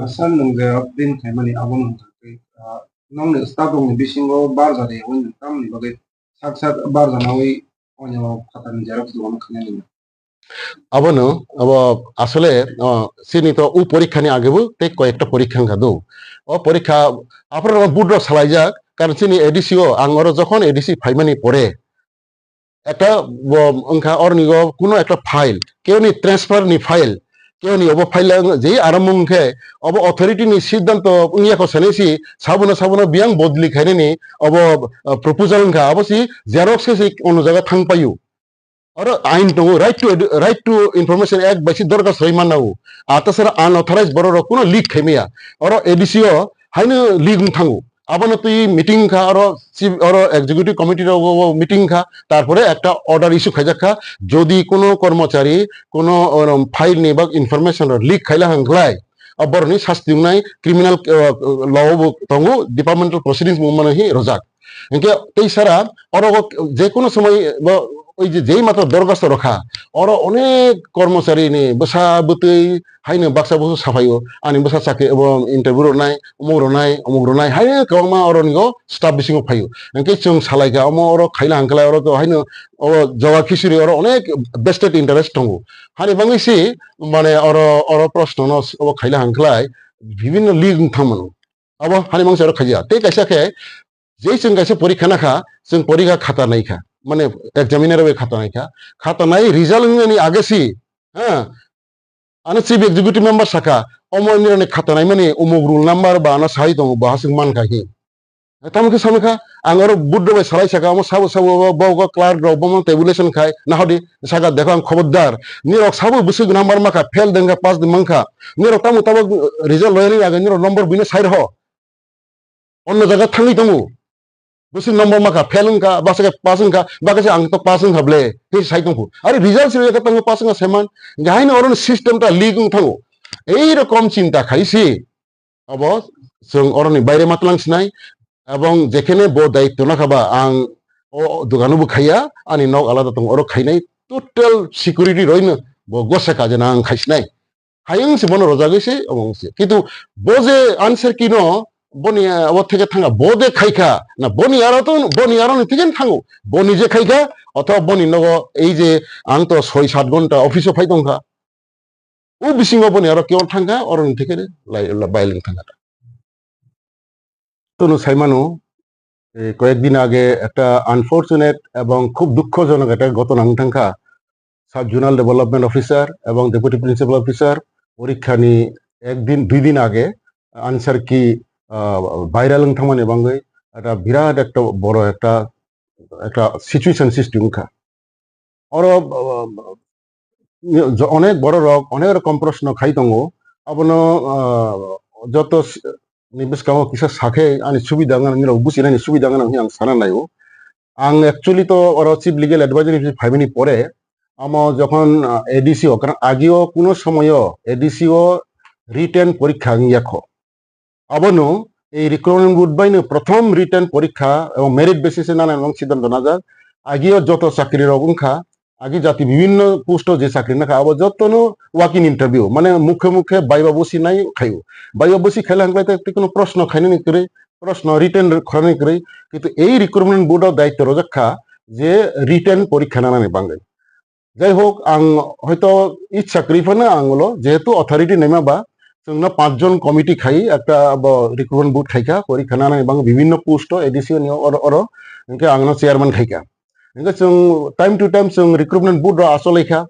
Asal nung je din khaimani abon hangkai nong ne staff dong ni bisingo bar jare on tam ni bagai sak bar janawi onyo khatan xerox dong khane ni আবনো আসলে সিনি তো উ পরীক্ষা নিয়ে আগেও তে কয়েকটা পরীক্ষা খাদো ও পরীক্ষা আপনার বুড্র সালাই যাক কারণ সিনি এডিসিও আঙর যখন এডিসি ফাইমানি পড়ে একটা ওংখা অরনিগো কোনো একটা ফাইল কেউ নি ট্রান্সফার নি ফাইল কেউ নি অব ফাইল যেই আরম্ভ মুখে অব অথরিটি নি সিদ্ধান্ত উনিয়াকো সেনেসি সাবুনা বিয়াং বদলি খাইনে নি অব প্রপোজাল ওংখা অবসি জেরক্স সে অন্য জায়গা থাং পাইও और आइन दो राइट टू इनफरमेशन एक्ट बाइसि दरकार सैमान नाउ आतासरा अनअथराइज बरो कोनो लीक खेमिया और एडिसिओ हाइनो लीक थांगो आबानो तुई मीटिंग खा और एग्जीक्यूटिव कमिटी मीटिंग खा तारपरे একটা অর্ডার ইস্যু খাইজাখা যদি কোনো কর্মচারী কোনো ফাইল নি বা ইনফরমেশন লিক খাইলা হাংলাই অবরনি শাস্তি নাই ক্রিমিনাল ল তঙ্গু ডিপার্টমেন্টাল প্রসিডিংস মানে হি রজাক ইনকে তেইসারা और যে কোনো সময় ওই যেই মাত্র দরখাস্ত রাখা ওরা অনেক কর্মচারী নি বসা বতই হাইনো বাক্সা বসু সাফাইও আনি বসা চাকরি এবং ইন্টারভিউ নাই অমুক নাই হাইনো কমা অরনিগো স্টাফ বিসিং ফাইও এনকে চং সালাইকা অম অর খাইলা হাंखला অর তো হাইনো ও জবা খিচুড়ি অর অনেক বেস্টেড ইন্টারেস্ট দङ হানি বাংসি মানে অর প্রশ্ন ন ও খাইলা हांखलाय বিভিন্ন লিগ থামন अब হানি বাংসি অর খাইয়া তে কাইসাকে যেই जों गाइसे परीक्षा नाखा जों परीक्षा खाता नायखा माने एग्जामिनार वे खाता नाय रिजल्ट नि आगे सी हां आने चीफ एग्जीक्यूटिव मेंबर साखा अमरनि खाता नाय माने उमुक रूल नंबर बा ना साइ दङ बा जों मान खाहि तामके सामखा आंगर बुद्ध बाय सालाय साखा म साबो बावगा क्लार्क रबम टेबुलेशन खाय ना हदि साखा देखो आं खबरदार निरक साबो बुसुग नंबर माखा फेल देंगा पास मंखा निरक तामु ताबो रिजल्ट लयनि आगे निरक नंबर बिनो साइड हो अन्य जगह थांगि दङ बुसुग नंबर माखा फेल का बासे पास का बाके आं तो पास हाबले हे साइड दङ अरे रिजल्ट से का तंग पास का सेमान गाहायनो अरन सिस्टेम ता लीक थांगो एई रकम चिंता खाइसि अब जों अरनि बायरे मातलांसिनाय এবং যেখানে ব দায়িত্ব না খাবা আং ও দোকানবো খাইয়া আনি নক আলাদা দङ অর খাইনাই টোটাল সিকিউরিটি রইनो ব গসা কাজে না আं খাইসনাই হাইংসে বন রজা গইছে অবংসে কিন্তু বজে আনসার কিনো বনি অব থেকে থাঙ্গা বদে খাইখা না বনি আরো থেকে থাঙ্গো বনি যে খাইখা অথবা বনি নগ এই যে আং তো 6-7 ঘন্টা অফিসে ফাই দংখা ও বিসিং বনি আরো কেউ থাঙ্গা অরন থেকে বাইলিং থাঙ্গাটা তো সাইমানো কয়েকদিন আগে একটা আনফরচুনেট এবং খুব দুঃখজনক একটা ঘটনা থাঙ্গা সাব জোনাল ডেভেলপমেন্ট অফিসার এবং ডেপুটি প্রিন্সিপাল অফিসার পরীক্ষা নি একদিন 2 দিন আগে আনসার কি ভাইরাল থামানে বাঙ্গই একটা বিরাট একটা বড় একটা সিচুয়েশন সিস্টেম খা আর অনেক বড় অনেক রকম প্রশ্ন খাই দङ আবনো যত নিবেশ কামো কিসা সাখে আনি সুবিধা গাना বুঝিনানি সুবিধা গাना आं साना नायो आं एक्चुअली तो और चिफ लिगेल एडवाइजर फाइभनि परे आम যখন एडिसिओ कारण আগেও কোনো সময় एडिसिओ রিটেন পরীক্ষা ইয়াখো আবনো এই রিক্রুটমেন্ট বোর্ড বাইনো প্রথম রিটেন পরীক্ষা এবং মেরিট বেসিসে নানা এবং সিদ্ধান্ত না যাক আগেও যত চাকরির অবংখা আগে জাতি বিভিন্ন পোস্ট যে চাকরি না আবার যতনো ওয়াকিং ইন্টারভিউ মানে মুখে বাইবা বসি নাই খাইও বাইবা বসি খাইলে হাংলাইতে একটি কোনো প্রশ্ন খাইনি নি করে প্রশ্ন রিটেন খাইনি করে কিন্তু এই রিক্রুটমেন্ট বোর্ডের দায়িত্ব রজাখা যে রিটেন পরীক্ষা নানানি বাঙ্গাই যাই হোক আং হয়তো ইচ্ছা করিফানা আংলো যেহেতু অথরিটি নেমাবা जोंना 5 जन कमिटी खाई একটা রিক্রুটমেন্ট বোর্ড খাইকা পরীক্ষা নানানি বাং বিভিন্ন পোস্ট এডিসিও নিও और इनके आंगनो चेयरमैन खाइका इनके जों टाइम टू टाइम जों रिक्रुटमेंट बोर्ड आसलेखा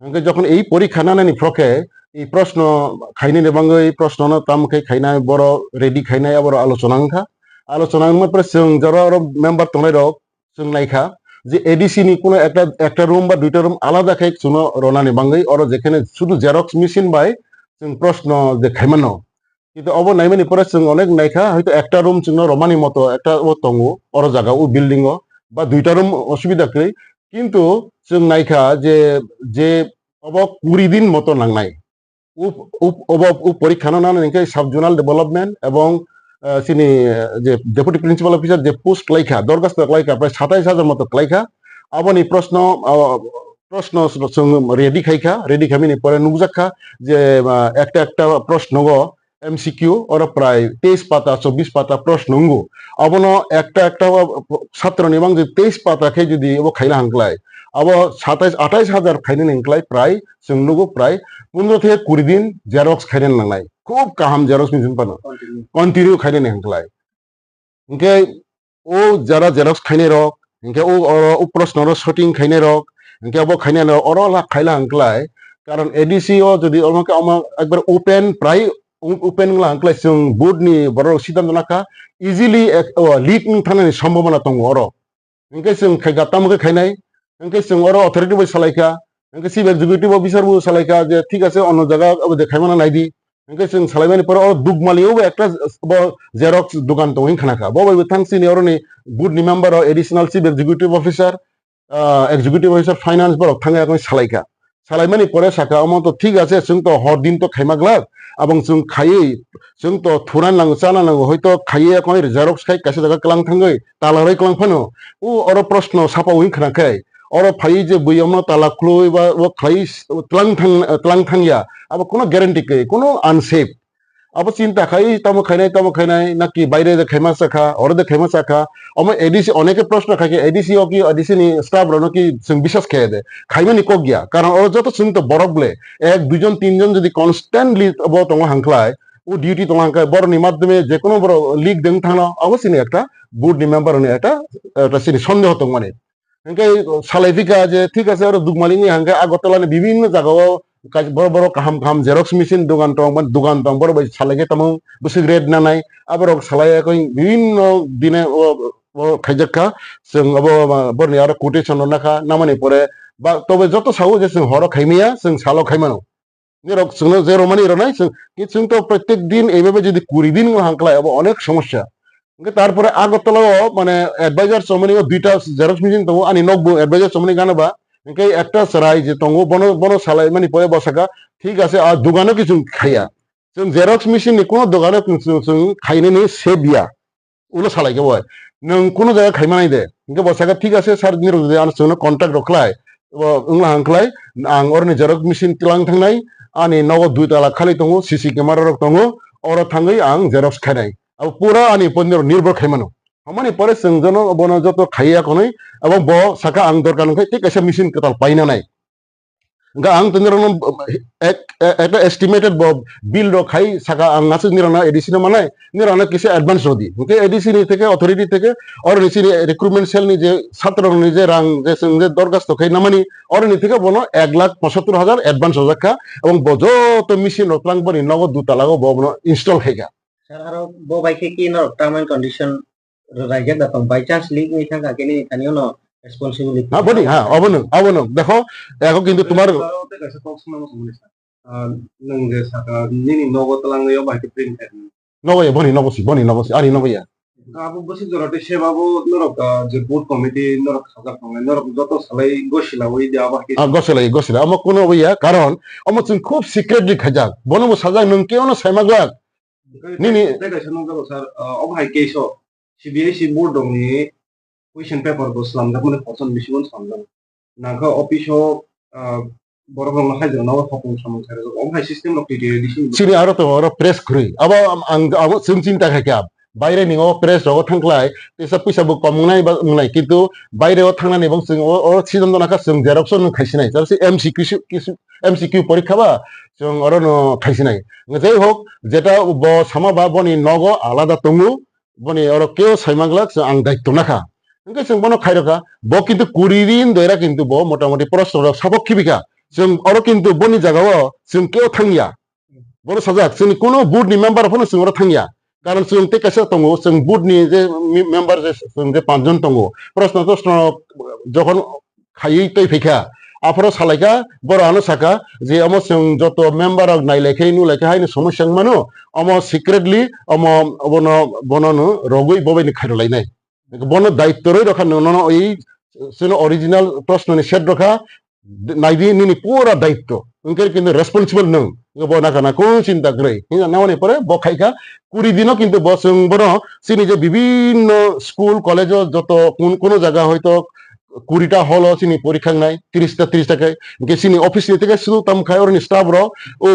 इनके जखन এই পরীক্ষা নানানি ফ্রকে এই প্রশ্ন খাইনি নে বাঙ্গই প্রশ্ন না তামকে খাইনাय বড় রেডি খাইনাय আবার আলোচনা পরে जों যারা মেম্বার তনাই রক जों নাইখা যে এডিসি নি কোনো একটা রুম বা দুইটা রুম আলাদা খাই শুনো রনানি বাঙ্গই और যেখানে শুধু জেরক্স মেশিন বাই जों प्रश्न जे खाइमानो কিন্তু অব নাইমানি পরে जों অনেক নাইখা হয়তো একটা রুম जों রমানি মতো একটা ও তঙ্গো অর জায়গা ও বিল্ডিং বা দুইটা রুম অসুবিধা কই কিন্তু जों নাইখা যে অব 20 দিন মতো নাংনাই ও পরীক্ষা না নাকি সাব জোনাল ডেভেলপমেন্ট এবং সিনি যে ডেপুটি প্রিন্সিপাল অফিসার যে পোস্ট লাইখা দরখাস্ত লাইখা প্রায় 27000 মতো লাইখা আবনি প্রশ্ন রেডি খাইখা রেডি খামিনি পরে নুকজাখা যে একটা প্রশ্ন MCQ ওরা প্রায় 23 পাতা 24 পাতা প্রশ্ন নঙ্গু আবন একটা ছাত্র নিবাং যে 23 পাতা খেয়ে যদি ও খাইলে হাঙ্কলাই আবো 27-28 হাজার খাইনে হাঙ্কলাই প্রায় जोंनुगो প্রায় 15 থেকে 20 দিন জেরক্স খাইনে নাंगलाय খুব কাহাম জেরক্স মিশন পানো কন্টিনিউ খাইনে হাঙ্কলাই ইনকে ও যারা জেরক্স খাইনে রক ইনকে ও প্রশ্নর শটিং খাইনে রক ইনকে ও খাইনে অরলা খাইলা হাঙ্কলাই কারণ এডিসি ও যদি আমাকে একবার ওপেন প্রায় open ngla जों boardनि बर सिद्धांत नाखा इजिली लिक थानायनि सम्भावना दङ अरो इनके जों गातामके खायनाय इनके जों अरो अथॉरिटी बो सालायखा इनके चिफ एग्जीक्यूटिव ऑफिसर बो सालायखा जे ठीक আছে অন্য জায়গা দেখাইমানা नायदि इनके जों सालायबानि पर अरो दुगमालियाव একটা জেরক্স দোকান दङ खानाखा बबायबो थांसिनि अरोनि बोर्डनि member additional chief executive officer finance बर थाङा এখন सालायखा सालायमानि परे साखा अमन तो ठीक আছে जों तो हर दिन तो खाइमाग्ला abang जों खायै जों तो थुरान नांगौ चाना नांगौ हयतो खायै এখন জেরক্স খাই কাছে জায়গা ক্লাং थाङै तालारै क्लां फानो ও अरो प्रश्न सापावै खोनाखै अरो फायै जे बैयावनो ताला खुलै बा ও खायै क्लां थांया अब কোনো গ্যারান্টি कै কোনো আনসেফ अब চিন্তা খাই তামো খাইনাই নাকি বাইরে যে খাইমা সাখা অরে দে খাইমা সাখা অমে এডিসি অনেকে প্রশ্ন খাকে এডিসি ও কি এডিসি নি স্টাফ রনো কি जों বিশ্বাস খেয়ে দে খাইমানি কক গিয়া কারণ ও যত চিন্ত বরবলে এক দুজন তিনজন যদি কনস্ট্যান্টলি ও তঙ্গ হাংখলায় ও ডিউটি তঙ্গ হাংখায় বড়নি মাধ্যমে যে কোনো বড় লিগ দেন থানা অবশ্যই একটা বোর্ড নি মেম্বার নি একটা সিনি সন্দেহ তঙ্গ মানে এনকে সালাইফিকা যে ঠিক আছে আর দুগমালিনি হাংখা আগতলানি বিভিন্ন জায়গাও বড় বড় কাহাম জেরক্স মেশিন দোকান দং বড় বড় সালাইকে তামু বসে গ্রেড না নাই আবার সালাই বিভিন্ন দিনে খাইজাক্কা जों अब बरनि आरो कोटेशन नाखा नामानि परे बा तबे जत सावो जे जों हर खाइमिया जों सालो खाइमानो निरक जोंनो जेरो मानि रनाय जों तो प्रत्येक दिन এইভাবে যদি 20 দিন হাंकलाय अब অনেক সমস্যা তারপরে আগরতলাও মানে অ্যাডভাইজার চমনি দুইটা জেরক্স মেশিন তো আনি নকবো অ্যাডভাইজার চমনি গানাবা ইনকে একটা সরাই যে তঙ্গ বন সালাই মানে পরে বসাকা ঠিক আছে আর দোকানে কিছু খাইয়া जों জেরক্স মেশিন নি কোন দোকানে जों খাইনে নি সেবিয়া উলো সালাইকে বয় नों কোনো জায়গা খাইমানাই দে ইনকে বসাকা ঠিক আছে স্যার নিরক যদি আন जोंनो কন্টাক্ট রখলাय उंला हांकलाय आं अरनि जেরক্স মেশিन तिलां थांनाय आनि नगो दुइ ताला खालि दङ सीसी कैमरा रक दङ अर थाङै आं জেরক্স खाइनाय अब पूरा आनि पन्नेर निर्भर खाइमानो हमानि परे जों जनो बनो जतो खाइया कोनै अब ब साखा आं दरकार नखै ठीक আছে मेशिन कताल पाइना नाय गा आं तनिरनो একটা এস্টিমেটেড বিল রখাই সাকা আং আছে নিরানা এডিসি মানে নিরানা কিছু অ্যাডভান্স রদি ওকে এডিসি থেকে অথরিটি থেকে অর নিসি রিক্রুটমেন্ট সেল নি যে ছাত্র নি যে রাং যে যে দরখাস্ত খাই নামানি অর নি থেকে বনো 1,75,000 অ্যাডভান্স হজাকা এবং বজত মেশিন রতলাং বনি নগদ দুতা লাগো বনো ইনস্টল খাইগা স্যার আর বো বাইকে কি ন টার্ম এন্ড কন্ডিশন রাইজা দাতং বাই চান্স লিগ নি থাকা কেনি তানিও ন রেসপন্সিবিলিটি হ্যাঁ বনি হ্যাঁ অবনো দেখো এখন কিন্তু তোমার nang je saka nini nogo talang yo ba ke print নগয়া বনি নগসি আনি নগয়া abu bosi jorate sebabu norok je board committee norok khazak thongai norok joto salai gosila oi dia ba ke গসলা আমার কোনো বইয়া কারণ আমার তুমি খুব সিক্রেটলি খাজাক বনবো সাজাক নং কেউনো সাইমাগাক nini tega sanong galo sir obhai keso cbsc board dong ni question paper bo slamdak mane person bishibon samdam nangka office বড় বড় হাই জন নাও হকম সমস্যা রে ওমহাই সিস্টেম লক টিটি এডিশন সিনি আরো তো আরো প্রেস খুরি আবা আং जों চিন্তা খাইকাব বাইরে নিও প্রেস রগ থাংলায় তেসা পয়সাবো কমনাই বা মুনাই কিন্তু বাইরেও থাংনানি এবং जों ও সিদ্ধান্ত নাকা जों জেরক্স ন খাইছিনাই জারসি এমসিকিউ পরীক্ষা বা जों আরো ন খাইছিনাই যাই হোক যেটা সামাবা বনি নগ আলাদা তঙ্গু বনি আরো কেউ সাইমাগলাক আং দায়িত্ব নাকা কিন্তু जों বনো খাইরকা ব কিন্তু 20 দিন দইরা কিন্তু ব মোটামুটি প্রশ্ন সাপক্ষিবিকা जों अरो किन्तु बनि जागाव जों केउ थांया बरो साजाक जोंनि कोनो बोर्डनि मेम्बारफोरनो जों अरो थांया कारण जों ते कासे दङ जों बोर्डनि जे मेम्बार जे जों जे 5 जन दङ प्रश्न যখন खायै तै फैखा आफरो सालायका बरानो साका जे अमो जों जत मेम्बार नायलायखै नुलायखै हायनो समस्या मानो अमो सिक्रेटली अमो बनो रगै बबायनि खायरलायनाय बनो दायित्वरै रखा ननो ओइ जोंनो अरिजिनाल प्रश्ननि सेट रखा नाइदि निनि पूरा दायित्व उनके किन्तु रेस्पॉन्सिबल नों बना काना कोन चिंता ग्रै हिना नावनि परे बखाइका 20 दिनो किन्तु बसं बनो सिनि जे विभिन्न स्कुल कलेज जत कोन জায়গা হয়তো 20টা হল সিনি পরীক্ষা নাই 30টা কে সিনি অফিস থেকে শুধু তাম খাই ওর স্টাফ র ও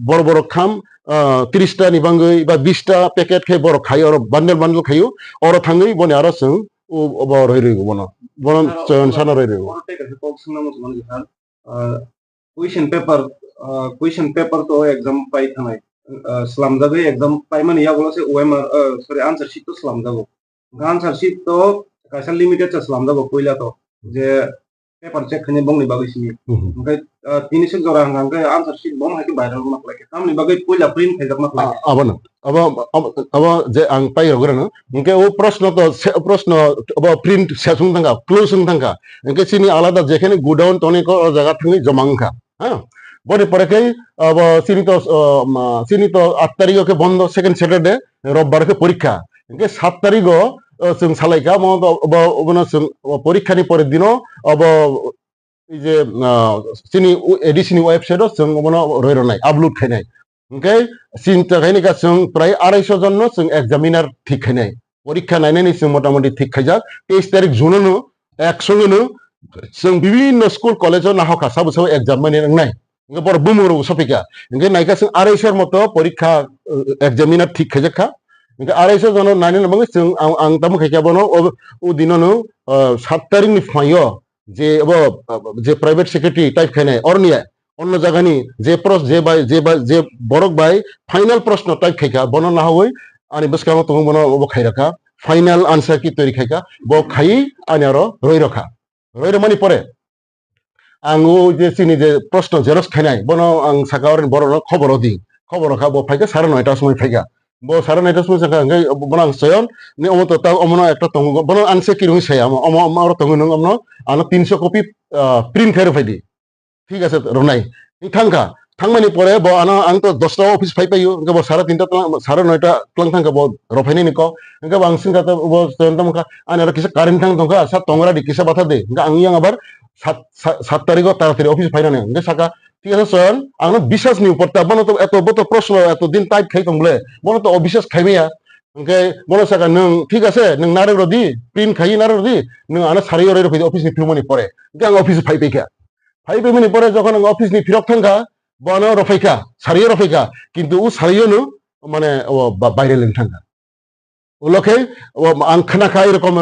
বড় বড় খাম 30টা ni bangui ba 20টা packet khai borok khai or bundle khayu or thangai boni aro sung o bo roi roi bono bono sana roi roi question paper to exam pai thanai slam jabe exam pai mani ya golo se OMR sorry answer sheet to slam jabo answer sheet to kaisa limited cha slam jabo koila to je paper check khane bongni bagai sini okai tini se jora hangke answer sheet bom haki viral mak lake tamni bagai koila print khai jak mak lake abana aba je ang pai rogora no inke o প্রশ্ন aba print sesung tangka closing tangka inke sini alada jekhane godown tone ko jaga thangi jomangkha ha bore pore kai aba sini to 8 তারিখে ke bondo second saturday robbar ke porikha inke 7 তারিখে जों सालायका मनो जों परीक्षानि परेर दिनाव अब এই যে চিনি এডিসিনি ওয়েবসাইটও जों मनो रयरनाय আপলোড खायनाय ओंखाय চিন্তা खायनायखा जों प्राय 250 जननो जों एग्जामिनार ঠিক खायनाय परीक्षा नायनायनि जों मटामटि ঠিক खायजाक 23 तारिख जुननो एकसंगेनो जों বিভিন্ন स्कुल कलेजाव नाहका साबो एग्जाम माने नाय ओंखाय बर बुमुरो सफिका ओंखाय नायका जों 250 मतो परीक्षा एग्जामिनार ঠিক खायजाखा ओंखाय 250 जन नायनो नबाङै जों आं तामो खायखाबनो ओ दिननो 7 तारिखनि फायो जे प्राइवेट सेक्रेटारि टाइप खायनाय अरनिया अन्य जायगानि जे बरक बाय फाइनल प्रश्न टाइप खायखा बनो ना होय आनि बसकामो तो बनो खायराखा फाइनल आंसर की तैयारी खायखा बो खायि आनि आरो रय मानि परे आंगो जे सिनि जे प्रश्न जेरक्स खायनाय बनो आं साखावर बरनो खबर खा बो फायखा 9:30 समय फायखा bo sara naita smu saka ngai bonang sayon ni omo to ta omo ekta tongo bono anse ki rung saya omo aro tongo nung omno ano 300 copy print khair faidi ঠিক আছে রনাই থাঙ্কা থাংমানি পরে ব আনো আং তো 10টা অফিস ফাই পাইও কে ব 3:30 9:30 ক্লাং থাঙ্কা ব রফাইনি নিকো কে বাংসিন কাতে ব তন্তম কা আনি আর কিসা কারেন্ট থাং তঙ্কা সা তংরা দি কিসা বাথা দে কে আং ইয়াং আবার 7 তারিখ তাড়াতাড়ি অফিস ফাইনা নে কে সাকা ঠিক আছে সয়ন আং বিশ্বাস নি উপরতা বনো তো এত প্রশ্ন এত দিন টাইপ খাইতং বলে বনো তো অবিশ্বাস খাইমিয়া কে বনো সাকা নং ঠিক আছে নং নারে রদি প্রিন্ট খাই নারে রদি নং আনা সারি ওরে রফি অফিস নি ফিলমনি পরে কে আং অফিস ফাই পাইকা 5 মিনিট পরে যখন অফিস নি ফিরক থাঙ্কা বনো রফাইকা সারিয়ে রফাইকা কিন্তু ও সারিয়েনো মানে বাইরে লেন থাঙ্কা ওলকে আং খানাখা এরকম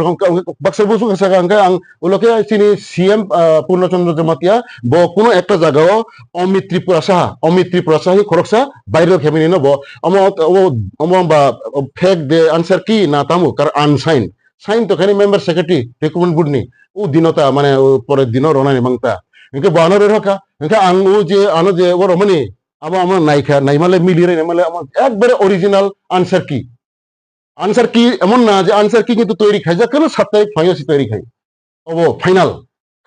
বাক্সার বসু কাছাকা আং ওলকে চিনি সিএম পূর্ণচন্দ্র জমাতিয়া ব কোনো একটা জায়গাও অমিত ত্রিপুরা সাহা খরকসা বাইরে খেমিনি নব অম বা ফেক দে আনসার কি না তামু কার আনসাইন সাইন তো খানি মেম্বার সেক্রেটারি রিক্রুটমেন্ট বোর্ড নি ও দিনতা মানে পরের দিনও রনানি মাংতা इनके बानर रखा इनके आंगो जे आनो जे वो रमनी अब हम नाइमाले मिली रे नाइमाले एक बारे ओरिजिनल आंसर की एमन ना जे आंसर की किंतु तैयारी खाइ जा केन 7 तारिख फायो सि तैयारी खाइ अब फाइनल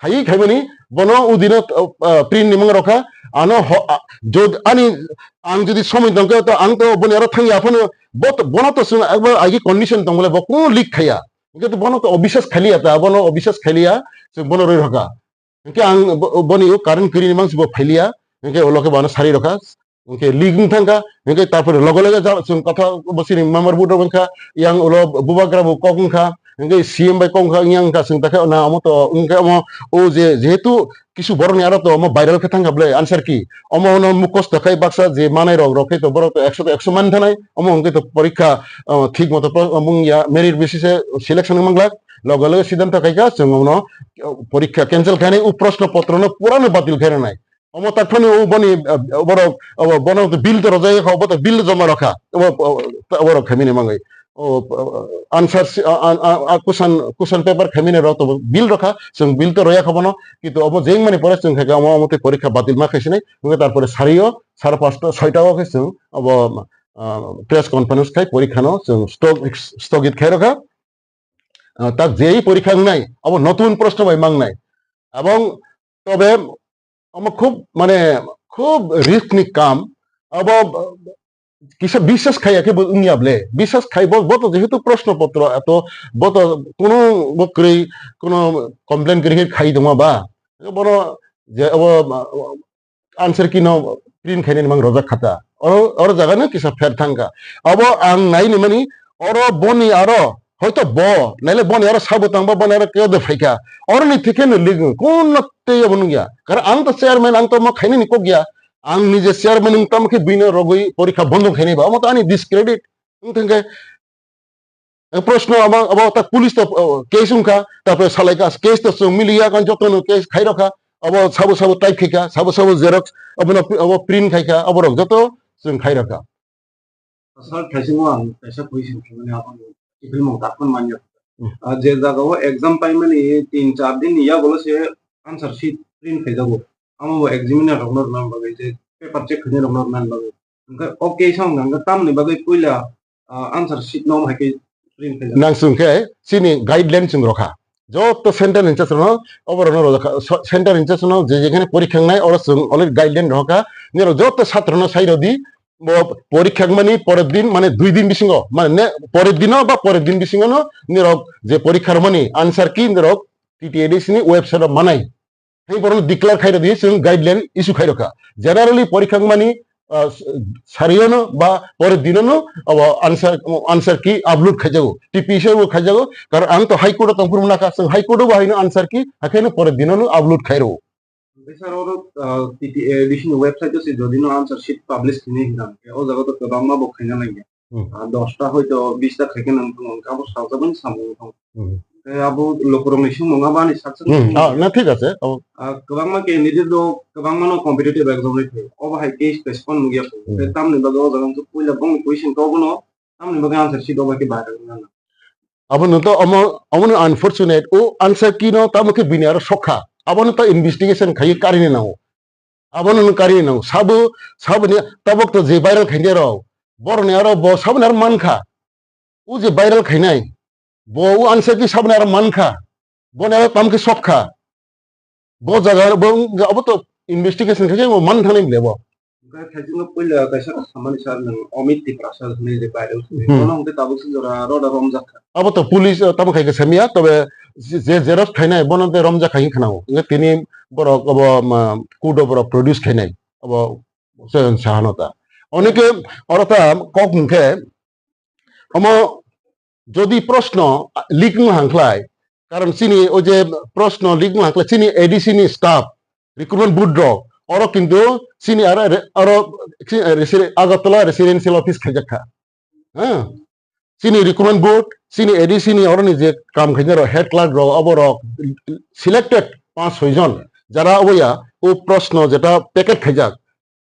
खाइमानी बनो उदिनो प्रिन्ट निमंग रखा आनो जो आनी आं जदि समय दंके तो आं तो बने आरो थांगी आफनो बनो तो सुन एकबार आगे कंडीशन दंगले बको लिक खाया इनके तो बनो तो अविश्वास खालिया ता बनो अविश्वास खालिया से बनो रे रखा इनके आं बनी कारेंट करी निमांग सिबो फैलिया इनके ओलोके बानो सारी रखा इनके लीगिंग थांगा इनके तापर लगे जा जों कथा बसिनि मेम्बर बुड बंखा yang ulo bubagra bu kokungkha इनके सीएम बाय kokungkha yang ka जों ताके ना अमो तो इनके अमो ओ जेहेतु किछु बरनि आरो तो अमो भाइराल के थांगा ब्ले आंसर की अमो न मुखस्त खाय बाक्सा जे मानाय रखे तो बर तो 100 मान थानाय अमो उनके तो परीक्षा ठीक मतो मुंगिया मेरिट बेसिसे सिलेक्शन मंगला लगे सिद्धांत खायका जों उनाव परीक्षा कैंसिल खाने उ प्रश्न पत्र न पुरानो बातिल खायना नाय अमो ताखने उ बनि बनो तो बिल तो रजाय खाव तो बिल जमा रखा बर खमिने मंगै आंसर क्वेश्चन पेपर खमिने र तो बिल रखा जों बिल तो रया खाबनो किन्तु अब जें माने परे जों खायका अमो मते परीक्षा बातिल मा खायसिनै उनके तारपरे सारियो 5:30 6टा खाय जों अब प्रेस कनफारेंस खाय परीक्षा न जों स्थगित खाय रखा তাক যেই পরীক্ষা নাই अब নতুন প্রশ্ন ভাই মাং নাই এবং তবে আমার খুব রিস্ক নি কাম अब কিসা বিশ্বাস খাইয়াকে উনিয়াবলে বিশ্বাস খাইব বত যেহেতু প্রশ্নপত্র এত বত কোনো বকরি কোনো কমপ্লেন করি খাই দমা বা বড় যে आंसर की नो प्रिंट खाइने मांग रजा खाता और जगह ना किसा फेर थांगा अब आं नाइ निमानि और बनि आरो হয়তো ব নাইলে বন আর সাবো তাংবা বন আর কেউ দে ফাইকা और नि थिके न लिग कोन नते बन गया कर आं तो चेयरमैन आं तो म खाइने नि को गया आं निजे चेयरमैन तमके बिनो रगै परीक्षा बन्द खाइनायबा अमत आनि डिसक्रेडिट थंगे प्रश्न अब ता पुलिस तो केस उनका तापर सालाइका केस तो मिलिया कन जतन केस खाइ रखा अब साबो साबो टाइप खाइका साबो जेरक्स अब प्रिंट खाइका अब रक जतो जों खाइ रखा सर खाइसिङो आं पैसा क्वेश्चन माने आपन इफिल मं ताकन मान्य जे जागाव एग्जाम टाइम में 3-4 दिन या बोलो से आंसर शीट प्रिंट खाइजागो आमो एग्जामिनर रगनर नाम बागै जे पेपर चेक खने रगनर नाम बागै ओंका ओके सं गंगा तामनि बागै पहिला आंसर शीट नाम हाके प्रिंट खाइजा नांसुंखे सिनि गाइडलाइन जों रखा যত সেন্টার ইনচার্জ ন অবরণ রখা সেন্টার ইনচার্জ ন যে যেখানে পরীক্ষা নাই ওরা অলরেডি গাইডলাইন রখা নির যত ছাত্র ন সাইরদি পরীক্ষা মানে পরের দিন মানে 2 দিন বিসিঙ্গ মানে পরের দিন বা পরের দিন বিসিঙ্গ ন নিরক যে পরীক্ষার মানে আনসার কি নিরক টিটিএডিসি নি ওয়েবসাইট মানাই সেই পরন ডিক্লেয়ার খাইরা দিয়ে जों গাইডলাইন ইস্যু খাই রখা জেনারেলি পরীক্ষা মানে সারিয়নো বা পরের দিননো अब आंसर की अपलोड खाइजागो टीपीसी वो खाइजागो कारण आं तो हाई कोर्ट तंपुर नाका जों हाई कोर्ट बाहायनो आंसर की हाखायनो परेर दिननो अपलोड खाइरो सर और टीटीएडिसि वेबसाइट से जदिनो आंसर शीट पब्लिश खिने हिनां ओ जगह तो गोबां मा बखायना लागे 10टा हयतो 20टा खायके नों गाबो सावजाबन सामो আবু লোকরং ইস্যু মঙ্গাবানি সাকসেস না ঠিক আছে গোबां मा कैंडिडेट दो गोबां मानो कम्पिटिटिव एग्जाम रे अबहाय केस रेस्पॉन्ड नुगिया ते तामनि बागो जगन तो पहिला बंग क्वेश्चन को बनो तामनि बागो आंसर शीट अबहाय बारा ना अब न तो अमन अनफॉर्चुनेट ओ आंसर की न तामके बिनियार सखा अब न तो इन्वेस्टिगेशन खाइ कारिने नाव अब न कारिने नाव साबने तबक तो जे वायरल खाइने राव बरने आरो ब साबने मानखा उ जे वायरल खाइनाय बो आंसर की साबने आरो मानखा बने तामके सखा बो जगह अब तो इन्वेस्टिगेशन खाइ वो मान थाने लेबो खाइजिनो पहिला कैसा सामान्य सर नों अमित तिप्रासाद ने जे वायरल कोन होते ताबुस जरा रोड रमजाखा अब तो पुलिस तम खाइके सेमिया तबे जे जेरस खाइनाय बनते रमजा खाइ खानाव इंगे तिनि बरक अब कुडो बरक प्रोड्यूस खाइनाय अब सेन साहानता अनेके अरता कक मुखे अम যদি প্রশ্ন লিক হাंख्लाय कारण চিনি ও যে প্রশ্ন লিক হাंख्लाय চিনি এডিসি নি স্টাফ রিক্রুটমেন্ট বুড্র और কিন্তু চিনি আর আগরতলা রেসিডেন্সিয়াল অফিস খাইজাখা হ্যাঁ চিনি রিক্রুটমেন্ট বোর্ড চিনি এডিসি নি অরনি যে কাম খাইজার হেড ক্লার্ক র অবর সিলেক্টেড 5-6 জন যারা অবয়া ও প্রশ্ন যেটা প্যাকেট খাইজাক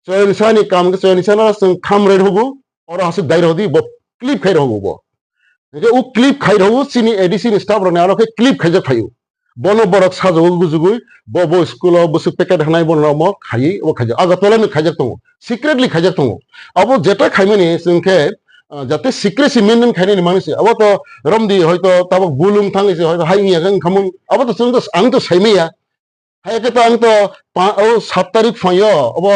চয়নসানি কাম চয়নসানা খাম রেড হবো और হাসি দাইর হদি ক্লিপ খাই হবো उ क्लिप खाइ रहू सिनी एडिसी स्टाफ रने आरो के क्लिप खाइजा खायु बनो बरक साजो गुजुगुय बो स्कूल बस पैकेट हनाय बनो म खाइ ओ खाइजा आगतला में खाइजा तंग सिक्रेटली खाइजा तंग अब जेटा खाइमानि जोंखे जाते सिक्रेसी मेनटेन खाइनाय मानसि अब तो रमदि हयतो ताबक बुलुं थांगैसे हयतो हाइनिया गन खामुं अब तो जों तो आं तो साइमैया हायके तो आं तो 7 तारिख फयो अब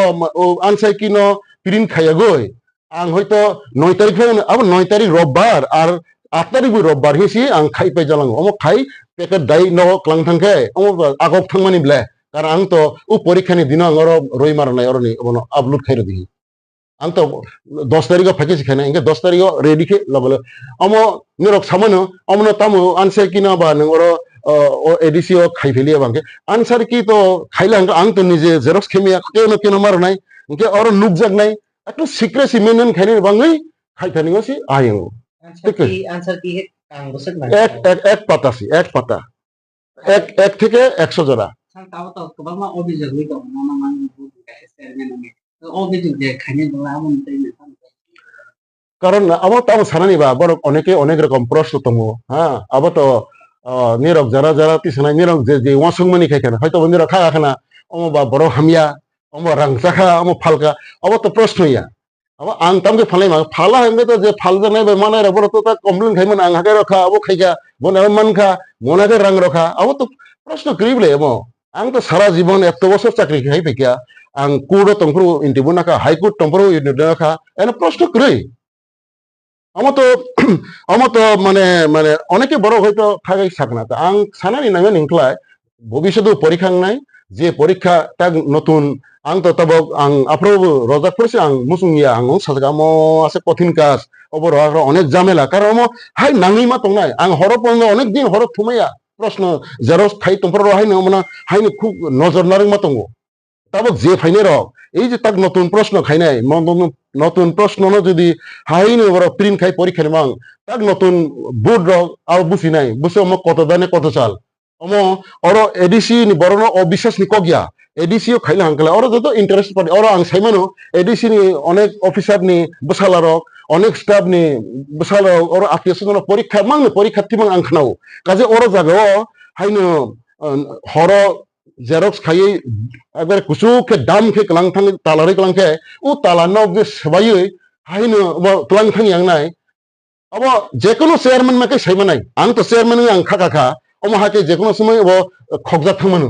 ओ आनसाय किनो प्रिन्ट खायागय आं हयतो 9 तारिख फयो अब 9 तारिख रविवार आर 8 तारिख रविवार हिसि आं खाइ पाइ जालाङो अम खाइ पेकेट दाइ न क्लां थांखे अम आगक थांमानि ब्ले कारण आं तो उ परीक्षानि दिन आं रय मारनाय अरनि अबनो अपलोड खाइरो दिहि आं तो 10 तारिख फाइके खाइना इंगे 10 तारिख रेडी के लगल अम निरक सामानो अमनो तामो आनसार किना बा नंगर ओ एडिसी ओ खाइ फेलिया बांके आनसार की तो खाइला आं तो निजे जेरक्स खेमिया केनो मारनाय इंगे और नुक जागनाय एकटु सिक्रेसी मेनटेन खाइने बाङै खाइथानिगोसि आयं आंसर की है कांग बसक ना एक पाता सी एक पाता एक থেকে 100 জোড়া sang tahu tahu kebama objek ni kau nama mana buat kayak ni objek dia kayaknya dua amun tadi কারণ আমার তো আমার সানানি বা বড় অনেকে অনেক রকম প্রশ্ন তমু হ্যাঁ আবার তো নিরক যারা যারা তিসনাই নিরক যে ওয়াসং মানি খাইখানা হয়তো বন্ধুরা খাওয়া খানা অম বা বড় হামিয়া অম রাংসাখা অম ফালকা আবার তো প্রশ্ন ইয়া अब आं तमके फलाइ मा फाला हमबे तो जे फाल जानाय बे माने रे बरो तो कमप्लेन खाइमन आं हागे रखा अब खाइगा बने मानखा मनागे रंग रखा अब तो प्रश्न करिबले अब आं तो सारा जीवन एत बছর চাকরি खाइ फैकिया आं कोर्ट तंफ्रु इन्टिबु नाका हाई कोर्ट तंफ्रु इन्टिबु एन प्रश्न करै आम तो माने माने अनेके बड़ हयतो थागाय साकना आं सानानि नांगो निंख्लाय भबिष्यत परीक्षा नाय जे परीक्षा ताग नतुन आं तो तब आं आफ्रो रजाकफोरसे आं मुसुंगिया आं साजगा म आसे कठिन काज अबर अनेक जामेला कारण हाय नाङै मा तंनाय आं हरपन अनेक दिन हर थुमाया प्रश्न जेरस खाइ तंफ्रो हाय न मना हाय खुब नजर नारं मा तंगो তারপর যে ফাইনে রক এই যে তাক নতুন প্রশ্ন খাই নাই নতুন প্রশ্ন যদি হাইনি বড় প্রিন্ট খাই পরীক্ষা নিমাং তাক নতুন বোর্ড রক আর বুঝি নাই বুঝে অমক কত দানে কত চাল অম অর এডিসি নি বড় অবিশ্বাস নি কগিয়া এডিসি ও খাইলে হাঙ্কলে অর যত ইন্টারেস্ট পারে অর আং সাইমানো এডিসি নি অনেক অফিসার নি বসালারক অনেক স্টাফ নি বসালারক অর আত্মীয় স্বজন পরীক্ষা মাংনে পরীক্ষার্থী মাং আং খানাও কাজে অর জায়গাও হাইনো হর জেরক্স খাইয়ে একবারে কুসুকে দাম খে কলাং থাং তালারে কলাং খে ও তালানো যে সবাই হাইনো কলাং থাং yang নাই अब जेकुनु चेयरमैन माके साइमा नाय आं तो चेयरमैन आं खाखा अम हाके जेकुनु समय अब खगजा थांमानो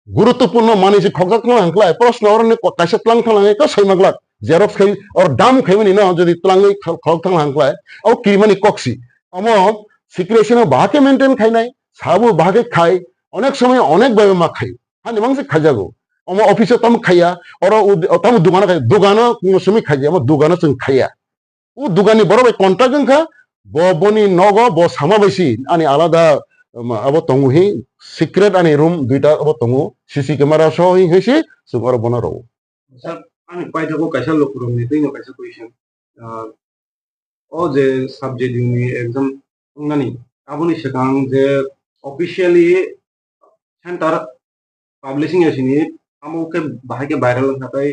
गुरुत्वपूर्ण माने जे खगजा थांला हांखलाय प्रश्न अरने काइसे तलां थांलाङै का साइमाग्लाक जेरक्स खाइ और दाम खाइमानि न जदि तलाङै खग थांला हांखलाय औ किमानि कक्सि अम सिक्रेशन बाके मेंटेन खाइनाय साबु बाके खाइ अनेक समय अनेक भाবে मा खाइ हानि मांसे खाजागो अम ऑफिस तम खाइया और तम दुकान खाइ दुकान समय खाइया अम दुकान जों खाइया ও দোকানি বড় ভাই কন্ট্রাক্ট জংখা বনি নগ ব সামা বাইসি আনি আলাদা আবো তংহি সিক্রেট আনি রুম দুইটা আবো তংু সিসি ক্যামেরা সহ হইছে সুগার বনার স্যার আমি পাইথাকো কাইসা লকুরম নি তুইনো কাইসা কুইশন ও যে সাবজেক্ট ইউনি এক্সাম নানি আবনি সেকাং যে অফিশিয়ালি সেন্টার পাবলিশিং এসিনি আমুকে বাহাকে ভাইরাল থাকাই